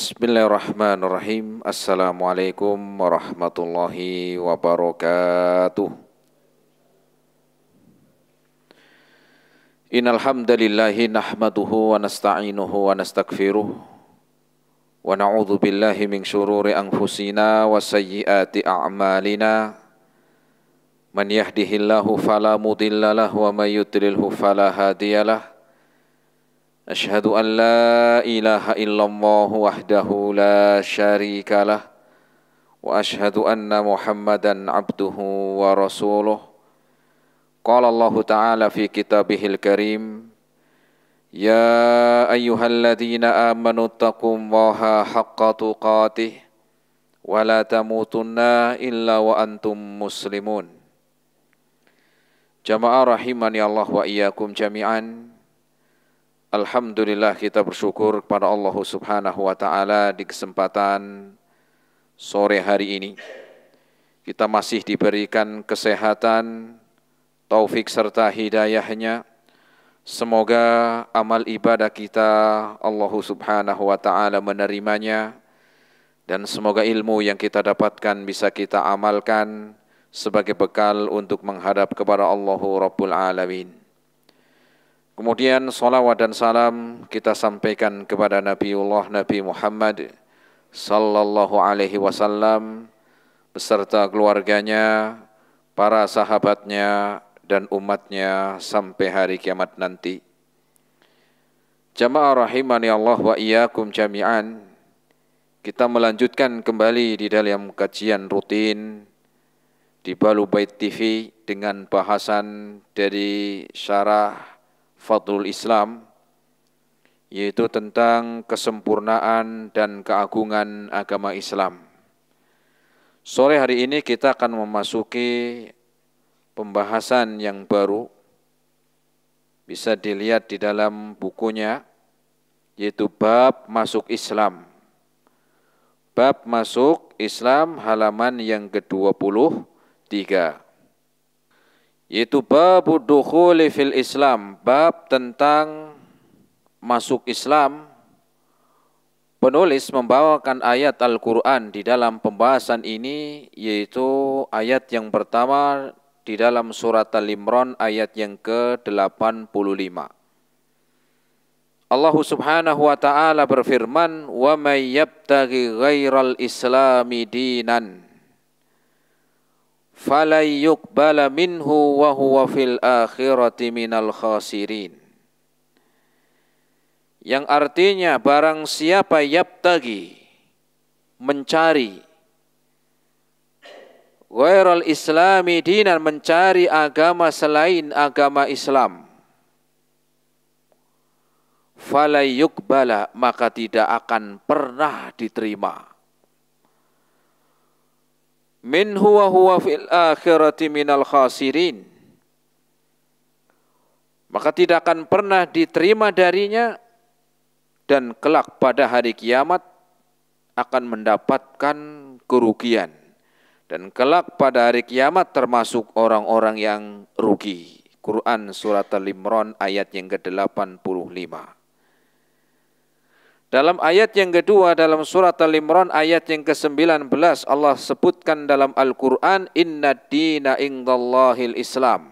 Bismillahirrahmanirrahim. Assalamualaikum warahmatullahi wabarakatuh. Innal hamdalillahi nahmaduhu wa nasta'inuhu wa nastaghfiruh wa na'udzu billahi min syururi anfusina wa sayyiati a'malina. Man yahdihillahu fala mudhillalah wa may yudlilhu fala hadiyalah. Asyhadu an la ilaha illallah wahdahu la syarikalah wa asyhadu anna Muhammadan abduhu wa rasuluh. Qala Allah Ta'ala fi kitabihil karim, ya ayyuhalladzina amanu taqullaha haqqa tuqatih wa la tamutunna illa wa antum muslimun. Jamaah rahimani Allah wa iyyakum jami'an. Alhamdulillah, kita bersyukur kepada Allah Subhanahu wa Ta'ala di kesempatan sore hari ini. Kita masih diberikan kesehatan, taufik serta hidayahnya. Semoga amal ibadah kita Allah Subhanahu wa Ta'ala menerimanya, dan semoga ilmu yang kita dapatkan bisa kita amalkan sebagai bekal untuk menghadap kepada Allah Rabbul Alamin. Kemudian salawat dan salam kita sampaikan kepada Nabiullah Nabi Muhammad sallallahu alaihi wasallam beserta keluarganya, para sahabatnya dan umatnya sampai hari kiamat nanti. Jamaah rahimani Allah wa iyyakum jami'an. Kita melanjutkan kembali di dalam kajian rutin di Balu Bait TV dengan bahasan dari syarah Fadlul Islam, yaitu tentang kesempurnaan dan keagungan agama Islam. Sore hari ini kita akan memasuki pembahasan yang baru, bisa dilihat di dalam bukunya, yaitu bab masuk Islam. Bab masuk Islam halaman yang ke-23. Yaitu bab dukhuli fil Islam, bab tentang masuk Islam. Penulis membawakan ayat Al-Quran di dalam pembahasan ini, yaitu ayat yang pertama di dalam surat Al-Imran ayat yang ke-85. Allah Subhanahu wa Ta'ala berfirman, wa may yabtaghi ghairal islami dinan falay yuqbala minhu wa huwa fil akhirati minal khasirin. Yang artinya barang siapa yabtagi, mencari, ghairal islami dinan, mencari agama selain agama Islam, falay yuqbala, maka tidak akan pernah diterima. Minhu wa huwa fil akhirati minal khasirin, maka tidak akan pernah diterima darinya, dan kelak pada hari kiamat akan mendapatkan kerugian, dan kelak pada hari kiamat termasuk orang-orang yang rugi. Quran surat Al-Imran ayat yang ke-85. Dalam ayat yang kedua dalam surat Al-Imran ayat yang ke-19, Allah sebutkan dalam Al-Quran, inna dina indallahil Islam.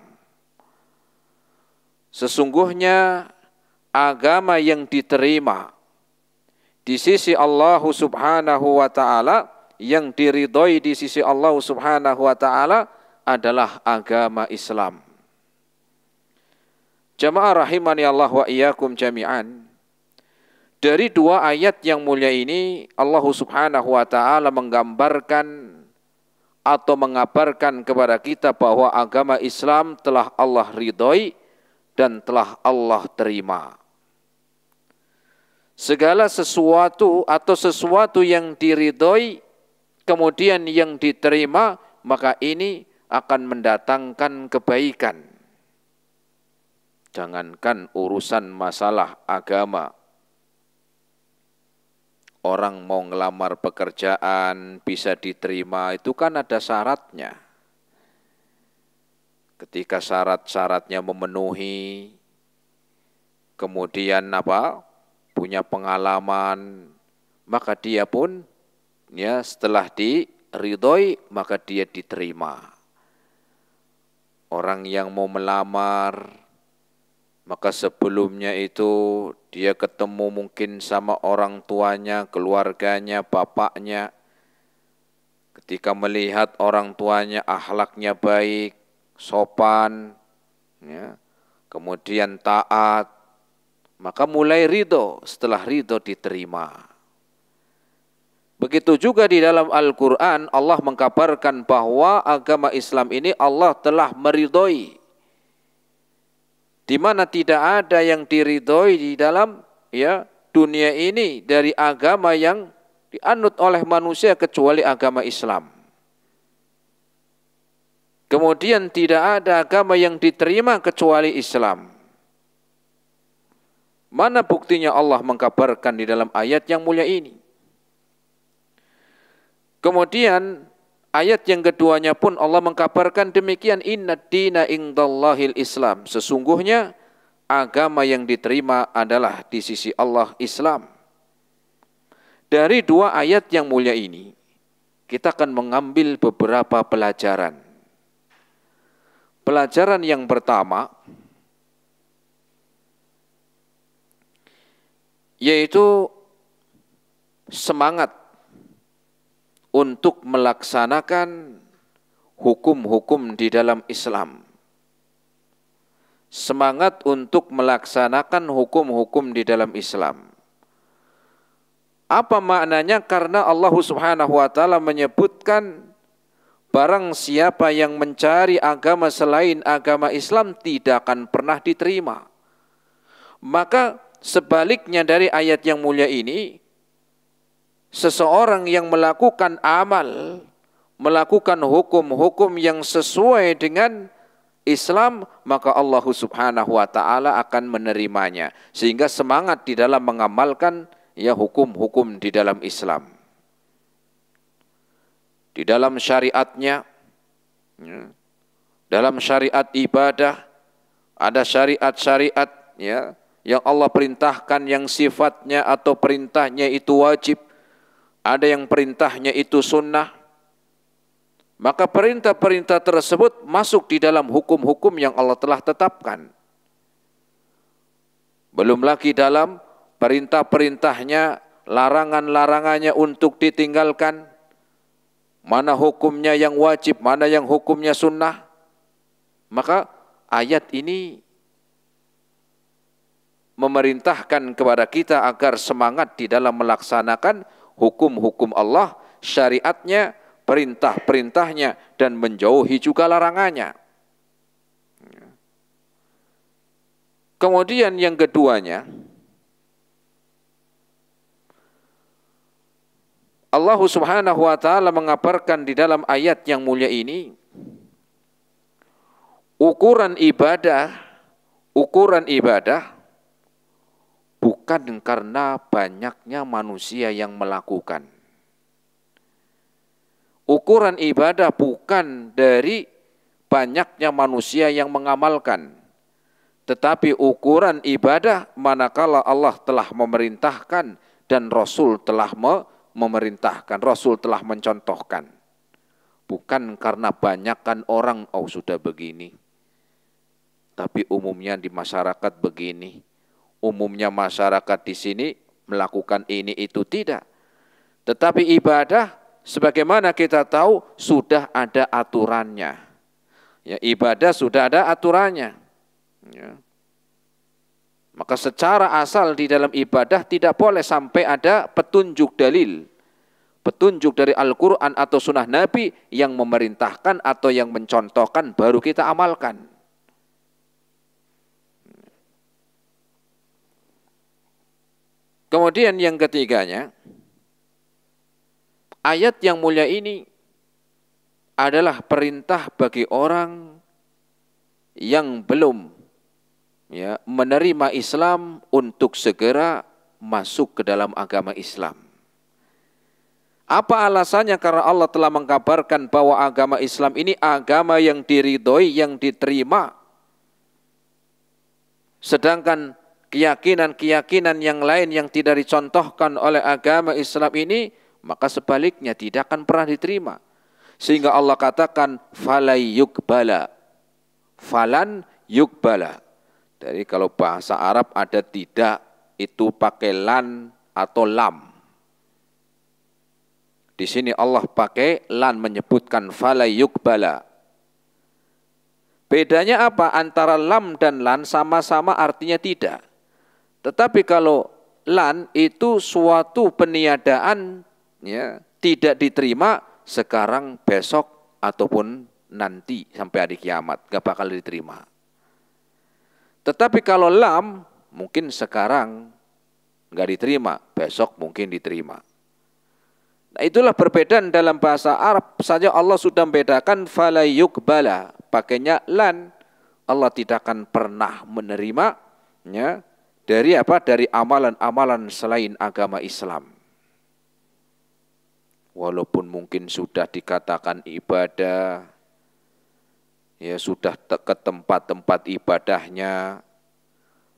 Sesungguhnya agama yang diterima di sisi Allah Subhanahu wa Ta'ala, yang diridhoi di sisi Allah Subhanahu wa Ta'ala adalah agama Islam. Jamaah rahimani Allah wa iyyakum jami'an. Dari dua ayat yang mulia ini, Allah Subhanahu wa Ta'ala menggambarkan atau mengabarkan kepada kita bahwa agama Islam telah Allah ridhoi dan telah Allah terima. Segala sesuatu atau sesuatu yang diridhoi kemudian yang diterima, maka ini akan mendatangkan kebaikan. Jangankan urusan masalah agama, orang mau ngelamar pekerjaan bisa diterima, itu kan ada syaratnya. Ketika syarat-syaratnya memenuhi, kemudian punya pengalaman, maka dia pun ya setelah diridhoi maka dia diterima. Orang yang mau melamar, maka sebelumnya itu dia ketemu mungkin sama orang tuanya, keluarganya, bapaknya. Ketika melihat orang tuanya akhlaknya baik, sopan, ya, kemudian taat, maka mulai ridho, setelah ridho diterima. Begitu juga di dalam Al-Quran Allah mengkabarkan bahwa agama Islam ini Allah telah meridhoi, di mana tidak ada yang diridhoi di dalam dunia ini dari agama yang dianut oleh manusia kecuali agama Islam. Kemudian tidak ada agama yang diterima kecuali Islam. Mana buktinya Allah mengkabarkan di dalam ayat yang mulia ini? Kemudian ayat yang keduanya pun Allah mengkabarkan demikian, innad dina indallahil Islam. Sesungguhnya agama yang diterima adalah di sisi Allah Islam. Dari dua ayat yang mulia ini kita akan mengambil beberapa pelajaran. Pelajaran yang pertama yaitu semangat untuk melaksanakan hukum-hukum di dalam Islam. Semangat untuk melaksanakan hukum-hukum di dalam Islam. Apa maknanya? Karena Allah Subhanahu wa taala menyebutkan barang siapa yang mencari agama selain agama Islam tidak akan pernah diterima. Maka sebaliknya dari ayat yang mulia ini, seseorang yang melakukan amal, melakukan hukum-hukum yang sesuai dengan Islam, maka Allah Subhanahu wa taala akan menerimanya. Sehingga semangat di dalam mengamalkan hukum-hukum di dalam Islam. Di dalam syariatnya, dalam syariat ibadah, ada syariat-syariat yang Allah perintahkan yang sifatnya atau perintahnya itu wajib, ada yang perintahnya itu sunnah. Maka perintah-perintah tersebut masuk di dalam hukum-hukum yang Allah telah tetapkan. Belum lagi dalam perintah-perintahnya, larangan-larangannya untuk ditinggalkan. Mana hukumnya yang wajib, mana yang hukumnya sunnah. Maka ayat ini memerintahkan kepada kita agar semangat di dalam melaksanakan hukum-hukum Allah, syariatnya, perintah-perintahnya, dan menjauhi juga larangannya. Kemudian yang keduanya, Allah Subhanahu wa taala mengabarkan di dalam ayat yang mulia ini, ukuran ibadah bukan karena banyaknya manusia yang melakukan. Ukuran ibadah bukan dari banyaknya manusia yang mengamalkan, tetapi ukuran ibadah manakala Allah telah memerintahkan dan Rasul telah memerintahkan, Rasul telah mencontohkan. Bukan karena banyakkan orang, sudah begini. Tapi umumnya di masyarakat begini. Umumnya masyarakat di sini melakukan ini itu tidak. Tetapi ibadah, sebagaimana kita tahu, sudah ada aturannya. Ya, ibadah sudah ada aturannya. Ya. Maka secara asal di dalam ibadah tidak boleh sampai ada petunjuk dalil, petunjuk dari Al-Quran atau sunnah Nabi yang memerintahkan atau yang mencontohkan baru kita amalkan. Kemudian yang ketiganya, ayat yang mulia ini adalah perintah bagi orang yang belum menerima Islam untuk segera masuk ke dalam agama Islam. Apa alasannya? Karena Allah telah mengkabarkan bahwa agama Islam ini agama yang diridhoi, yang diterima. Sedangkan keyakinan-keyakinan yang lain yang tidak dicontohkan oleh agama Islam ini, maka sebaliknya tidak akan pernah diterima. Sehingga Allah katakan falai yukbala, falan yukbala. Jadi kalau bahasa Arab ada tidak, itu pakai lan atau lam. Di sini Allah pakai lan menyebutkan falai yukbala. Bedanya apa? Antara lam dan lan sama-sama artinya tidak. Tetapi kalau lan itu suatu peniadaan, ya, tidak diterima sekarang, besok, ataupun nanti sampai hari kiamat, gak bakal diterima. Tetapi kalau lam, mungkin sekarang gak diterima, besok mungkin diterima. Nah, itulah perbedaan dalam bahasa Arab saja Allah sudah membedakan fala yuqbala, pakainya lan. Allah tidak akan pernah menerimanya dari apa? Dari amalan-amalan selain agama Islam. Walaupun mungkin sudah dikatakan ibadah, ya sudah ke tempat-tempat ibadahnya,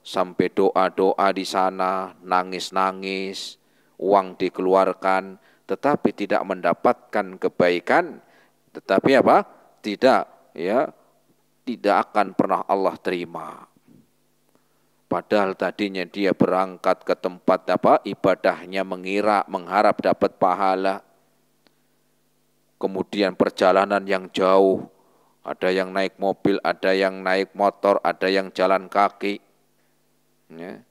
sampai doa-doa di sana, nangis-nangis, uang dikeluarkan, tetapi tidak mendapatkan kebaikan, tetapi apa? Tidak, ya, tidak akan pernah Allah terima. Padahal tadinya dia berangkat ke tempat apa? Ibadahnya, mengira, mengharap dapat pahala. Kemudian perjalanan yang jauh, ada yang naik mobil, ada yang naik motor, ada yang jalan kaki. Ya.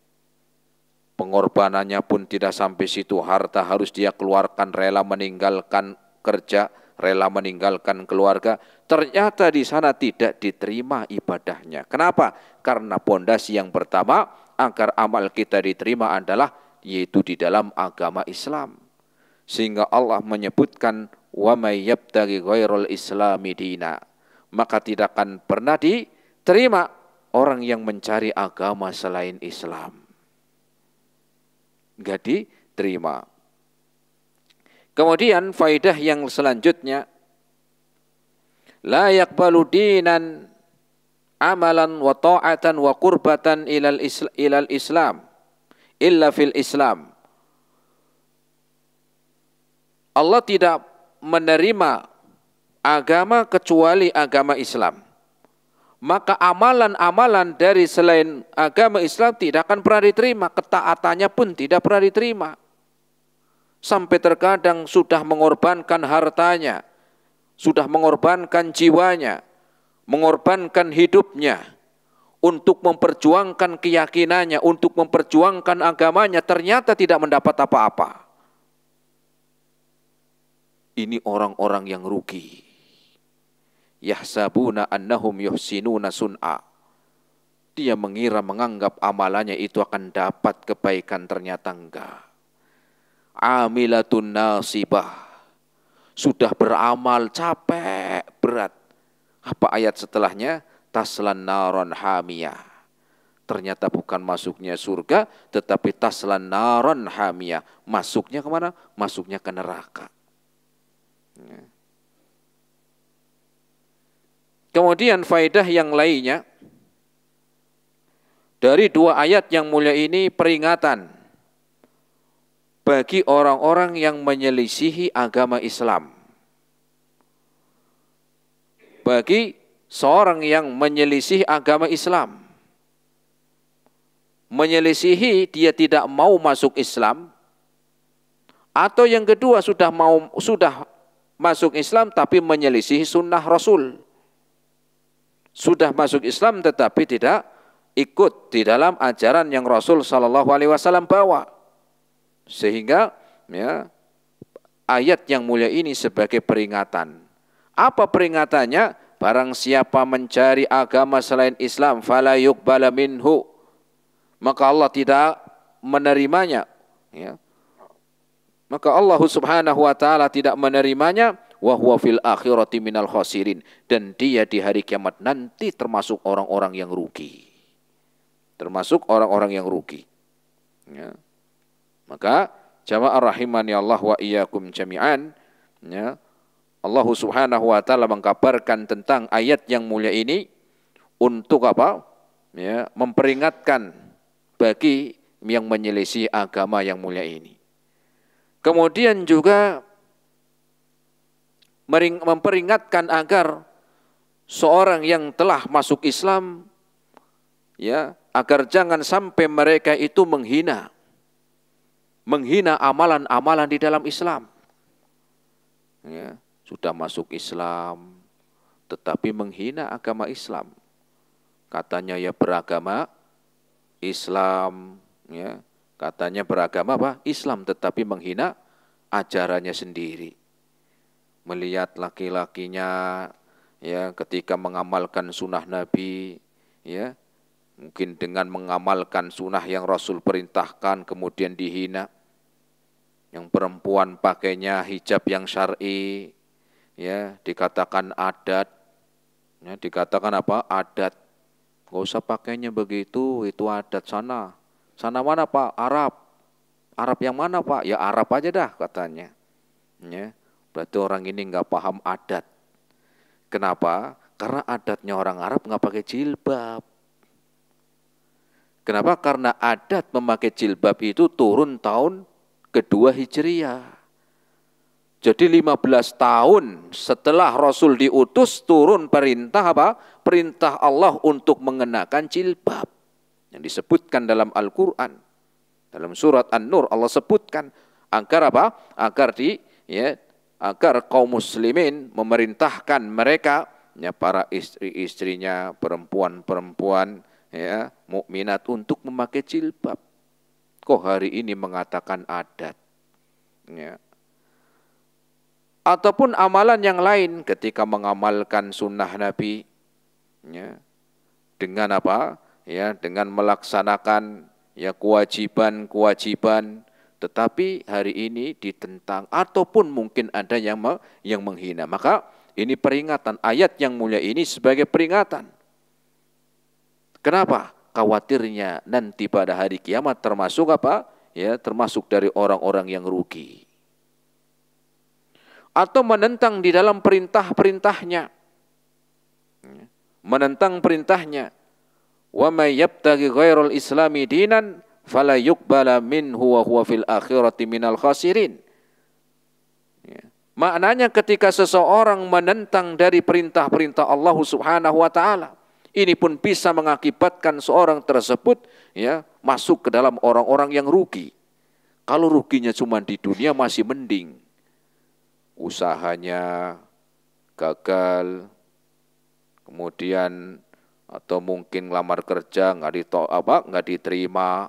Pengorbanannya pun tidak sampai situ, harta harus dia keluarkan, rela meninggalkan kerja, rela meninggalkan keluarga. Ternyata di sana tidak diterima ibadahnya. Kenapa? Karena pondasi yang pertama agar amal kita diterima adalah yaitu di dalam agama Islam. Sehingga Allah menyebutkan wa may yabtaghi ghairal islami dina, maka tidak akan pernah diterima orang yang mencari agama selain Islam. Enggak diterima. Kemudian faidah yang selanjutnya, la yaqbalu dinan amalan wa ta'atan wa qurbatan ilal Islam illa fil Islam. Allah tidak menerima agama kecuali agama Islam. Maka amalan-amalan dari selain agama Islam tidak akan pernah diterima, ketaatannya pun tidak pernah diterima. Sampai terkadang sudah mengorbankan hartanya, sudah mengorbankan jiwanya, mengorbankan hidupnya untuk memperjuangkan keyakinannya, untuk memperjuangkan agamanya, ternyata tidak mendapat apa-apa. Ini orang-orang yang rugi. Yahsabuna annahum yuhsinuna sun'a. Dia menganggap amalannya itu akan dapat kebaikan, ternyata enggak. Amilatun nasibah. Sudah beramal capek, berat. Apa ayat setelahnya? Taslan naron hamiyah. Ternyata bukan masuknya surga, tetapi taslan naron hamiyah. Masuknya kemana? Masuknya ke neraka. Kemudian faedah yang lainnya, dari dua ayat yang mulia ini peringatan bagi orang-orang yang menyelisihi agama Islam. Bagi seorang yang menyelisihi agama Islam, menyelisihi, dia tidak mau masuk Islam, atau yang kedua sudah masuk Islam tapi menyelisihi sunnah Rasul. Sudah masuk Islam tetapi tidak ikut di dalam ajaran yang Rasul SAW bawa. Sehingga ya, ayat yang mulia ini sebagai peringatan. Apa peringatannya? Barang siapa mencari agama selain Islam, fala yuqbala minhu, maka Allah tidak menerimanya. Ya. Maka Allah Subhanahu wa taala tidak menerimanya, wa huwa fil akhirati minal khasirin, dan dia di hari kiamat nanti termasuk orang-orang yang rugi. Termasuk orang-orang yang rugi. Ya. Maka jamaah rahimani Allah wa iyyakum jami'an, ya, Allah Subhanahu wa taala mengkabarkan tentang ayat yang mulia ini untuk apa? Ya, memperingatkan bagi yang menyelisih agama yang mulia ini. Kemudian juga memperingatkan agar seorang yang telah masuk Islam, ya, agar jangan sampai mereka itu menghina amalan-amalan di dalam Islam. Ya, sudah masuk Islam, tetapi menghina agama Islam. Katanya ya beragama Islam, ya, katanya beragama apa? Islam, tetapi menghina ajarannya sendiri. Melihat laki-lakinya, ya, ketika mengamalkan sunnah Nabi, ya, mungkin dengan mengamalkan sunnah yang Rasul perintahkan kemudian dihina. Yang perempuan pakainya hijab yang syar'i, ya, dikatakan adat, ya, dikatakan apa? Adat. Gak usah pakainya begitu, itu adat sana. Sana mana Pak? Arab. Arab yang mana Pak? Ya Arab aja dah katanya. Ya, berarti orang ini nggak paham adat. Kenapa? Karena adatnya orang Arab nggak pakai jilbab. Kenapa? Karena adat memakai jilbab itu turun tahun kedua Hijriyah. Jadi 15 tahun setelah Rasul diutus turun perintah apa? Perintah Allah untuk mengenakan jilbab. Yang disebutkan dalam Al-Quran. Dalam surat An-Nur Allah sebutkan agar apa? Agar kaum muslimin memerintahkan mereka, ya, para istri-istrinya, perempuan-perempuan, ya, mukminat untuk memakai jilbab. Kok hari ini mengatakan adat? Ya. Ataupun amalan yang lain ketika mengamalkan sunnah Nabi, ya, dengan apa? Ya, dengan melaksanakan, ya, kewajiban-kewajiban, tetapi hari ini ditentang ataupun mungkin ada yang menghina. Maka ini peringatan, ayat yang mulia ini sebagai peringatan. Kenapa? Khawatirnya nanti pada hari kiamat termasuk apa? Ya, termasuk dari orang-orang yang rugi. Atau menentang di dalam perintah-perintahnya. Menentang perintahnya. Wa may yabtaghi ghairal islami dinan fala yuqbala minhu wa huwa fil akhirati minal khasirin. Ya. Maknanya ketika seseorang menentang dari perintah-perintah Allah Subhanahu wa taala, ini pun bisa mengakibatkan seorang tersebut, ya, masuk ke dalam orang-orang yang rugi. Kalau ruginya cuma di dunia masih mending. Usahanya gagal, kemudian atau mungkin lamar kerja nggak diterima,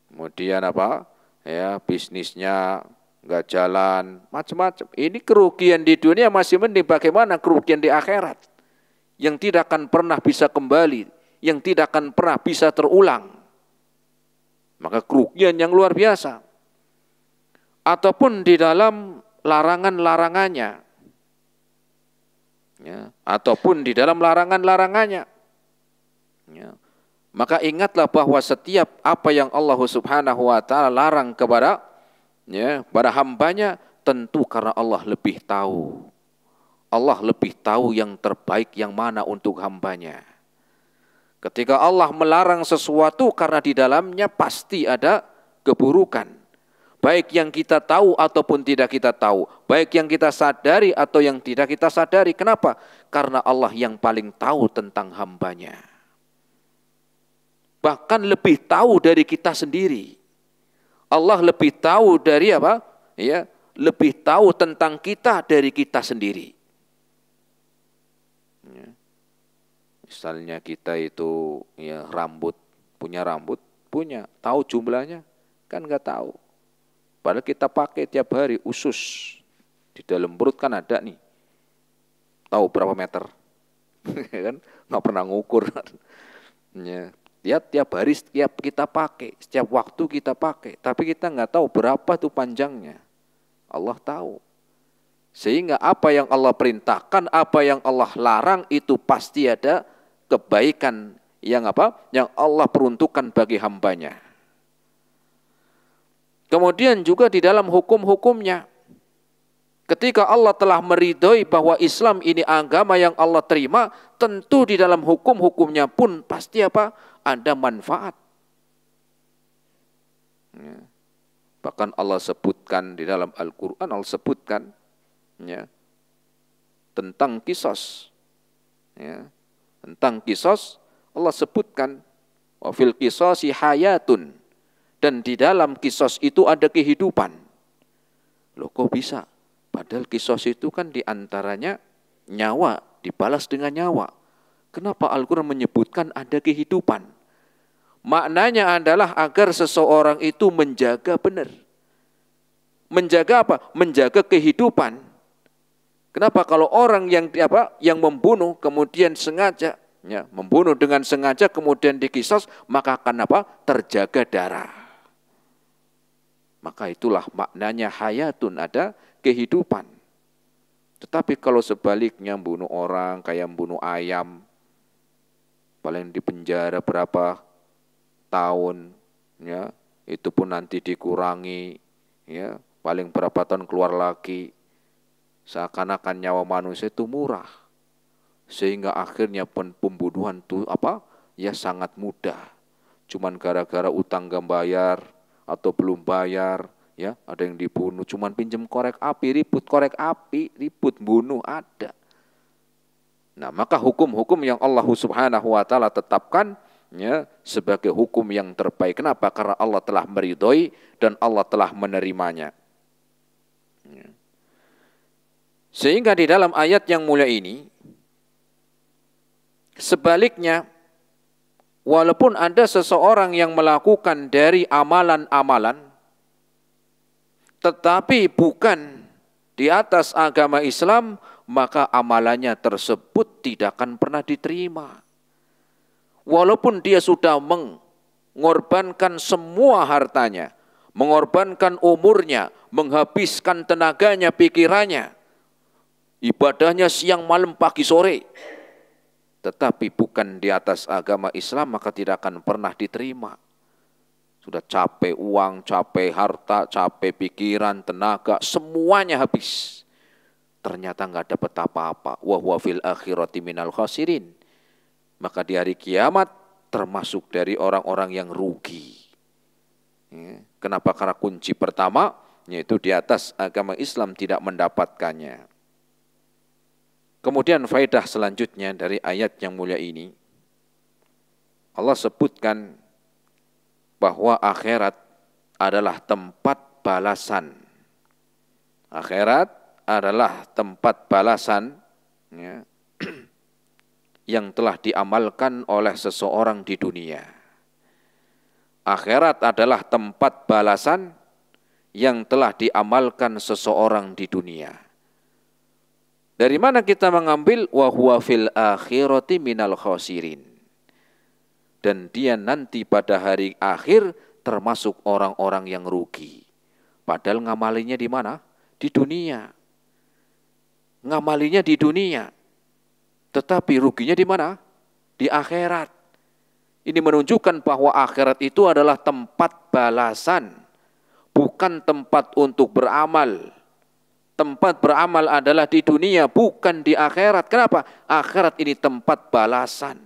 kemudian apa? Ya, bisnisnya nggak jalan, macam-macam. Ini kerugian di dunia masih mending. Bagaimana kerugian di akhirat? Yang tidak akan pernah bisa kembali, yang tidak akan pernah bisa terulang. Maka kerugian yang luar biasa. Ataupun di dalam larangan-larangannya. Ya, ataupun di dalam larangan-larangannya. Ya. Maka ingatlah bahwa setiap apa yang Allah Subhanahu wa taala larang kepada, ya, pada hambanya, tentu karena Allah lebih tahu. Allah lebih tahu yang terbaik yang mana untuk hambanya. Ketika Allah melarang sesuatu karena di dalamnya pasti ada keburukan. Baik yang kita tahu ataupun tidak kita tahu. Baik yang kita sadari atau yang tidak kita sadari. Kenapa? Karena Allah yang paling tahu tentang hambanya. Bahkan lebih tahu dari kita sendiri. Allah lebih tahu dari apa? Ya, lebih tahu tentang kita dari kita sendiri. Ya. Misalnya kita itu, ya, punya rambut, tahu jumlahnya? Kan nggak tahu. Padahal kita pakai tiap hari usus di dalam perut kan ada nih, tahu berapa meter, kan nggak pernah ngukur. Ya, tiap hari setiap kita pakai, setiap waktu kita pakai, tapi kita nggak tahu berapa tuh panjangnya. Allah tahu. Sehingga apa yang Allah perintahkan, apa yang Allah larang itu pasti ada kebaikan yang apa? Yang Allah peruntukkan bagi hambanya. Kemudian juga di dalam hukum-hukumnya. Ketika Allah telah meridhoi bahwa Islam ini agama yang Allah terima, tentu di dalam hukum-hukumnya pun pasti apa? Ada manfaat. Ya. Bahkan Allah sebutkan di dalam Al-Quran, Allah sebutkan ya, tentang kisos. Ya. Tentang kisos, Allah sebutkan, wa fil qisasi hayatun. Dan di dalam kisos itu ada kehidupan. Loh kok bisa? Padahal kisos itu kan diantaranya nyawa, dibalas dengan nyawa. Kenapa Al-Quran menyebutkan ada kehidupan? Maknanya adalah agar seseorang itu menjaga benar. Menjaga apa? Menjaga kehidupan. Kenapa kalau orang yang membunuh kemudian sengaja, ya, membunuh dengan sengaja kemudian dikisos, maka akan apa? Terjaga darah. Maka itulah maknanya hayatun, ada kehidupan. Tetapi kalau sebaliknya bunuh orang kayak bunuh ayam, paling dipenjara berapa tahun, ya, itu pun nanti dikurangi, ya, paling berapa tahun keluar lagi, seakan-akan nyawa manusia itu murah, sehingga akhirnya pembunuhan itu ya sangat mudah, cuman gara-gara utang gak bayar atau belum bayar, ya, ada yang dibunuh, cuman pinjem korek api, ribut bunuh ada. Nah, maka hukum-hukum yang Allah Subhanahu wa taala tetapkan, ya, sebagai hukum yang terbaik. Kenapa? Karena Allah telah meridhoi dan Allah telah menerimanya. Ya. Sehingga di dalam ayat yang mulia ini, sebaliknya, walaupun ada seseorang yang melakukan dari amalan-amalan, tetapi bukan di atas agama Islam, maka amalannya tersebut tidak akan pernah diterima. Walaupun dia sudah mengorbankan semua hartanya, mengorbankan umurnya, menghabiskan tenaganya, pikirannya, ibadahnya siang malam pagi sore, tetapi bukan di atas agama Islam, maka tidak akan pernah diterima. Sudah capek uang, capek harta, capek pikiran, tenaga, semuanya habis. Ternyata nggak dapat apa-apa. Wa huwa fil akhirati minal khasirin. Maka di hari kiamat termasuk dari orang-orang yang rugi. Ya. Kenapa? Karena kunci pertama, yaitu di atas agama Islam tidak mendapatkannya. Kemudian faedah selanjutnya dari ayat yang mulia ini, Allah sebutkan bahwa akhirat adalah tempat balasan. Akhirat adalah tempat balasan, ya, yang telah diamalkan oleh seseorang di dunia. Akhirat adalah tempat balasan yang telah diamalkan seseorang di dunia. Dari mana kita mengambil? Wa huwa fil akhirati minal khasirin. Dan dia nanti pada hari akhir termasuk orang-orang yang rugi. Padahal ngamalinya di mana? Di dunia. Ngamalinya di dunia. Tetapi ruginya di mana? Di akhirat. Ini menunjukkan bahwa akhirat itu adalah tempat balasan, bukan tempat untuk beramal. Tempat beramal adalah di dunia, bukan di akhirat. Kenapa? Akhirat ini tempat balasan,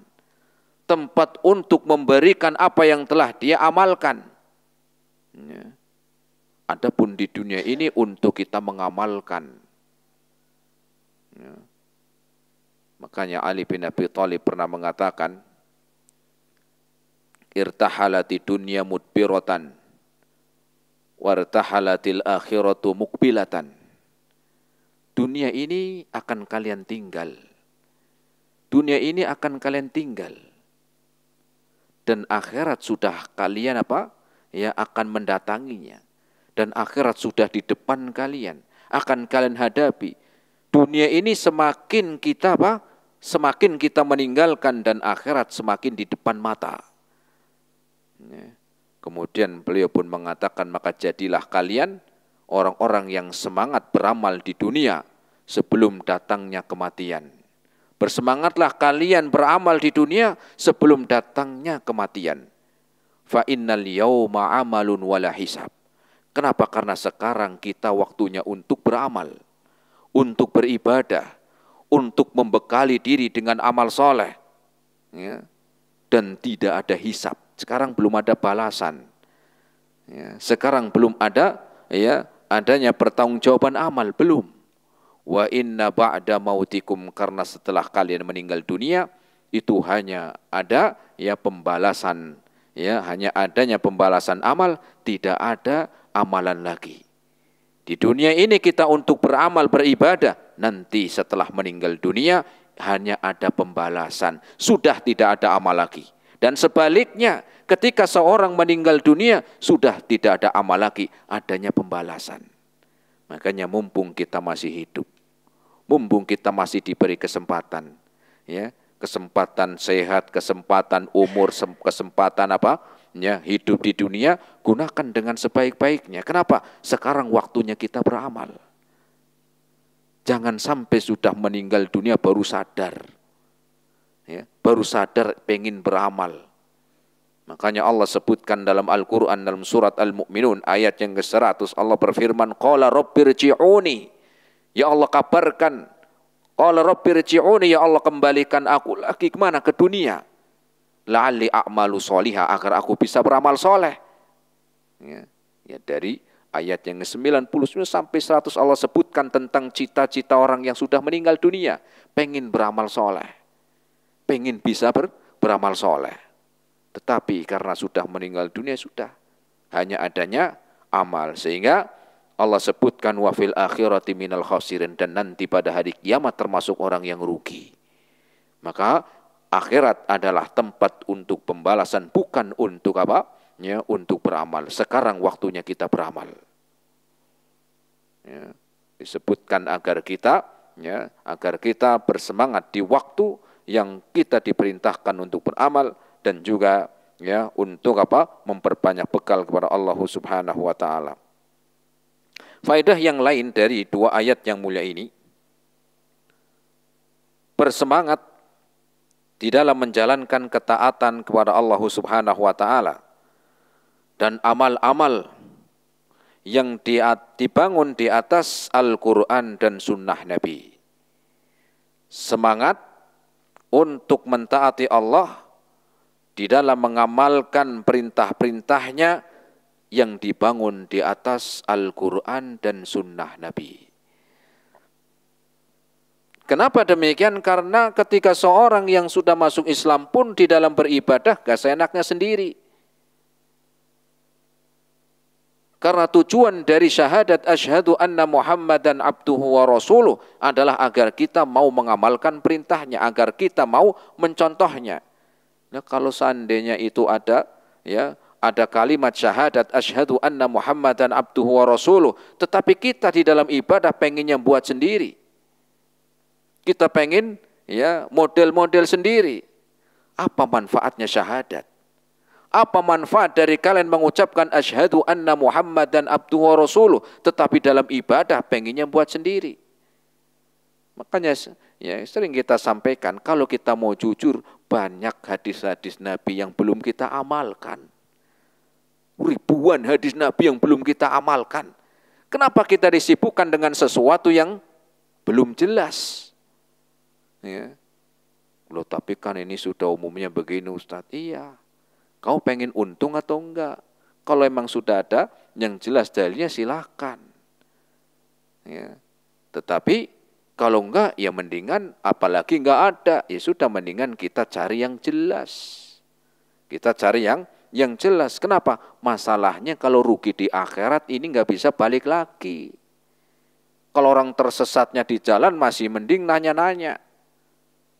tempat untuk memberikan apa yang telah dia amalkan. Ya. Adapun di dunia ini untuk kita mengamalkan. Ya. Makanya Ali bin Abi Thalib pernah mengatakan, irtahalati dunya mudbiratan wartahalatil akhiratu mukbilatan. Dunia ini akan kalian tinggal. Dunia ini akan kalian tinggal. Dan akhirat sudah kalian ya akan mendatanginya. Dan akhirat sudah di depan kalian, akan kalian hadapi. Dunia ini semakin kita meninggalkan dan akhirat semakin di depan mata. Ya. Kemudian beliau pun mengatakan, maka jadilah kalian orang-orang yang semangat beramal di dunia sebelum datangnya kematian. Bersemangatlah kalian beramal di dunia sebelum datangnya kematian. Fa innal yauma amalun wala hisab. Kenapa? Karena sekarang kita waktunya untuk beramal, untuk beribadah, untuk membekali diri dengan amal soleh, ya, dan tidak ada hisab. Sekarang belum ada balasan. Ya, sekarang belum ada ya adanya pertanggungjawaban amal, belum. Wa inna ba'da mautikum, karena setelah kalian meninggal dunia itu hanya ada ya pembalasan, ya hanya adanya pembalasan amal, tidak ada amalan lagi. Di dunia ini kita untuk beramal, beribadah, nanti setelah meninggal dunia hanya ada pembalasan, sudah tidak ada amal lagi. Dan sebaliknya, ketika seorang meninggal dunia sudah tidak ada amal lagi, adanya pembalasan. Makanya mumpung kita masih hidup, mumpung kita masih diberi kesempatan, ya, kesempatan sehat, kesempatan umur, kesempatan apa? Ya, hidup di dunia, gunakan dengan sebaik-baiknya. Kenapa? Sekarang waktunya kita beramal. Jangan sampai sudah meninggal dunia baru sadar. Ya, baru sadar pengen beramal. Makanya Allah sebutkan dalam Al-Quran, dalam surat Al-Mu'minun, ayat yang ke-100, Allah berfirman, Qala rabbirji'uni. Ya Allah kabarkan, Qala rabbirji'uni, ya Allah kembalikan aku lagi kemana? Ke dunia. La'alli a'malu sholiha, agar aku bisa beramal soleh. Ya, dari ayat yang ke-99 sampai 100 Allah sebutkan tentang cita-cita orang yang sudah meninggal dunia. Pengen beramal soleh. Pengen bisa beramal soleh. Tetapi karena sudah meninggal dunia, sudah. Hanya adanya amal. Sehingga Allah sebutkan wa fil akhirati minal khasirin, dan nanti pada hari kiamat termasuk orang yang rugi. Maka akhirat adalah tempat untuk pembalasan, bukan untuk apa? Ya, untuk beramal. Sekarang waktunya kita beramal. Ya, disebutkan agar kita bersemangat di waktu yang kita diperintahkan untuk beramal, dan juga ya untuk apa? Memperbanyak bekal kepada Allah Subhanahu wa taala. Faedah yang lain dari dua ayat yang mulia ini, bersemangat di dalam menjalankan ketaatan kepada Allah Subhanahu wa taala dan amal-amal yang dibangun di atas Al-Quran dan Sunnah Nabi. Semangat untuk mentaati Allah di dalam mengamalkan perintah-perintahnya yang dibangun di atas Al-Quran dan Sunnah Nabi. Kenapa demikian? Karena ketika seorang yang sudah masuk Islam pun di dalam beribadah gak seenaknya sendiri. Karena tujuan dari syahadat asyhadu anna Muhammadan abduhu wa rasuluh adalah agar kita mau mengamalkan perintahnya, agar kita mau mencontohnya. Nah, kalau seandainya itu ada kalimat syahadat asyhadu anna Muhammadan abduhu wa rasuluh, tetapi kita di dalam ibadah pengennya buat sendiri. Kita pengen ya model-model sendiri. Apa manfaatnya syahadat? Apa manfaat dari kalian mengucapkan asyhadu anna Muhammadan abduhu wa rasuluh, tetapi dalam ibadah pengennya buat sendiri? Makanya ya sering kita sampaikan, kalau kita mau jujur, banyak hadis-hadis Nabi yang belum kita amalkan. Ribuan hadis Nabi yang belum kita amalkan. Kenapa kita disibukkan dengan sesuatu yang belum jelas? Ya. Loh, tapi kan ini sudah umumnya begini Ustadz. Iya. Kau pengen untung atau enggak? Kalau emang sudah ada yang jelas dalilnya silakan. Ya. Tetapi kalau enggak, ya mendingan, apalagi enggak ada, ya sudah mendingan kita cari yang jelas. Kita cari yang jelas. Kenapa? Masalahnya kalau rugi di akhirat ini enggak bisa balik lagi. Kalau orang tersesatnya di jalan masih mending nanya-nanya.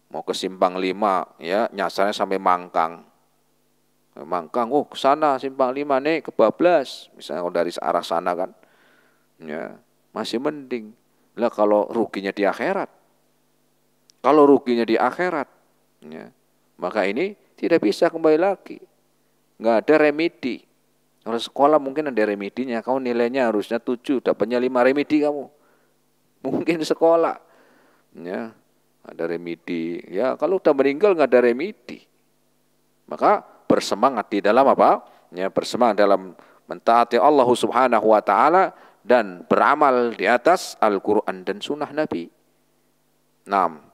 Mau ke Simpang 5, ya nyasarnya sampai Mangkang. Mangkang, oh ke sana Simpang 5 nih, kebablas. Misalnya kalau dari arah sana kan. Ya, masih mending. Lah kalau ruginya di akhirat. Kalau ruginya di akhirat, ya, maka ini tidak bisa kembali lagi. Nggak ada remedi. Kalau sekolah mungkin ada remedinya. Kamu nilainya harusnya 7, dapatnya 5 remedi kamu. Mungkin sekolah. Ya, ada remedi. Ya, kalau udah meninggal nggak ada remedi. Maka bersemangat di dalam apa? Ya, bersemangat dalam mentaati Allah Subhanahu wa taala dan beramal di atas Al-Quran dan Sunnah Nabi. 6.